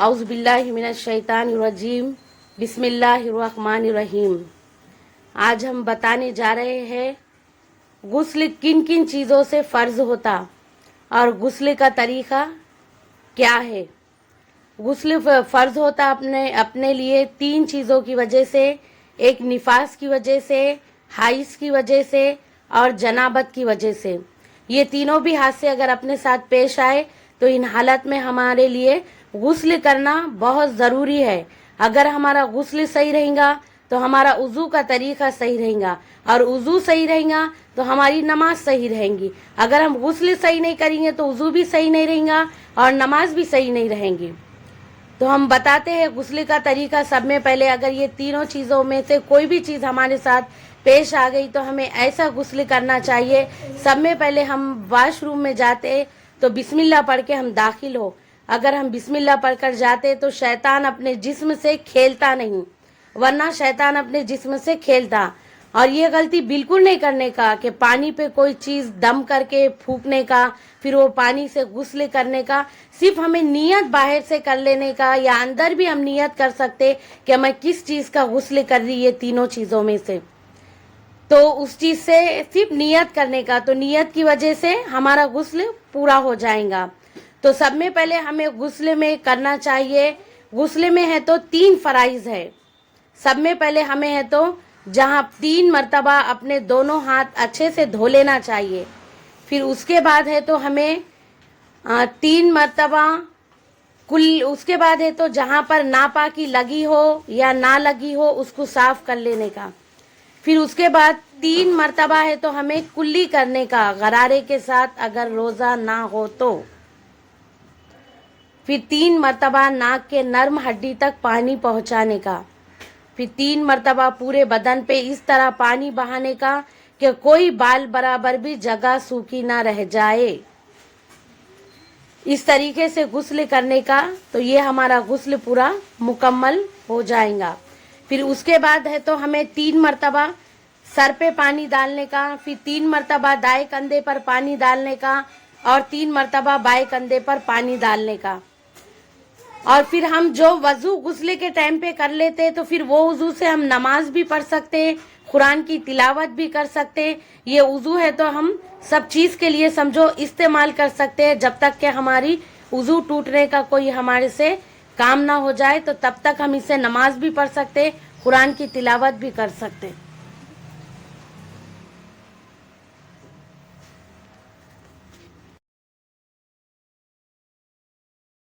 اعوذ باللہ من الشیطان الرجیم بسم اللہ الرحمن الرحیم۔ آج ہم بتانے جا رہے ہیں غسل کن کن چیزوں سے فرض ہوتا اور غسل کا طریقہ کیا ہے۔ غسل فرض ہوتا اپنے لیے 3 چیزوں کی وجہ سے، ایک نفاس کی وجہ سے، حیض کی وجہ سے اور جنابت کی وجہ سے۔ یہ تینوں بھی حادثے اگر اپنے ساتھ پیش آئے تو ان حالت میں ہمارے لیے غسل کرنا بہت ضروری ہے۔ اگر ہمارا غسل صحیح رہے گا تو ہمارا وضو کا طریقہ صحیح رہے گا، اور وضو صحیح رہے گا تو ہماری نماز صحیح رہیں گی۔ اگر ہم غسل صحیح نہیں کریں گے تو وضو بھی صحیح نہیں رہے گا اور نماز بھی صحیح نہیں رہیں گی۔ تو ہم بتاتے ہیں غسل کا طریقہ۔ سب میں پہلے اگر یہ تینوں چیزوں میں سے کوئی بھی چیز ہمارے ساتھ پیش آ گئی تو ہمیں ایسا غسل کرنا چاہیے۔ سب میں پہلے ہم واش روم میں جاتے تو بسم اللہ پڑھ کے ہم داخل ہو۔ اگر ہم بسم اللہ پڑھ کر جاتے تو شیطان اپنے جسم سے کھیلتا نہیں، ورنہ شیطان اپنے جسم سے کھیلتا۔ اور یہ غلطی بالکل نہیں کرنے کا کہ پانی پہ کوئی چیز دم کر کے پھونکنے کا، پھر وہ پانی سے غسل کرنے کا۔ صرف ہمیں نیت باہر سے کر لینے کا، یا اندر بھی ہم نیت کر سکتے کہ میں کس چیز کا غسل کر رہی، یہ تینوں چیزوں میں سے، تو اس چیز سے صرف نیت کرنے کا، تو نیت کی وجہ سے ہمارا غسل پورا ہو جائے گا۔ تو سب میں پہلے ہمیں غسل میں کرنا چاہیے، غسل میں ہے تو 3 فرائض ہے۔ سب میں پہلے ہمیں ہے تو جہاں 3 مرتبہ اپنے دونوں ہاتھ اچھے سے دھو لینا چاہیے۔ پھر اس کے بعد ہے تو ہمیں 3 مرتبہ اس کے بعد ہے تو جہاں پر ناپاکی لگی ہو یا نہ لگی ہو اس کو صاف کر لینے کا۔ پھر اس کے بعد 3 مرتبہ ہے تو ہمیں کلی کرنے کا، غرارے کے ساتھ اگر روزہ نہ ہو تو۔ پھر 3 مرتبہ ناک کے نرم ہڈی تک پانی پہنچانے کا۔ پھر 3 مرتبہ پورے بدن پہ اس طرح پانی بہانے کا کہ کوئی بال برابر بھی جگہ سوکھی نہ رہ جائے۔ اس طریقے سے غسل کرنے کا تو یہ ہمارا غسل پورا مکمل ہو جائے گا۔ پھر اس کے بعد ہے تو ہمیں 3 مرتبہ سر پہ پانی ڈالنے کا، پھر 3 مرتبہ دائیں کندھے پر پانی ڈالنے کا، اور 3 مرتبہ بائیں کندھے پر پانی ڈالنے کا۔ اور پھر ہم جو وضو غسل کے ٹائم پہ کر لیتے تو پھر وہ وضو سے ہم نماز بھی پڑھ سکتے، قرآن کی تلاوت بھی کر سکتے۔ یہ وضو ہے تو ہم سب چیز کے لیے سمجھو استعمال کر سکتے ہیں، جب تک کہ ہماری وضو ٹوٹنے کا کوئی ہمارے سے کام نہ ہو جائے تو تب تک ہم اسے نماز بھی پڑھ سکتے، قرآن کی تلاوت بھی کر سکتے۔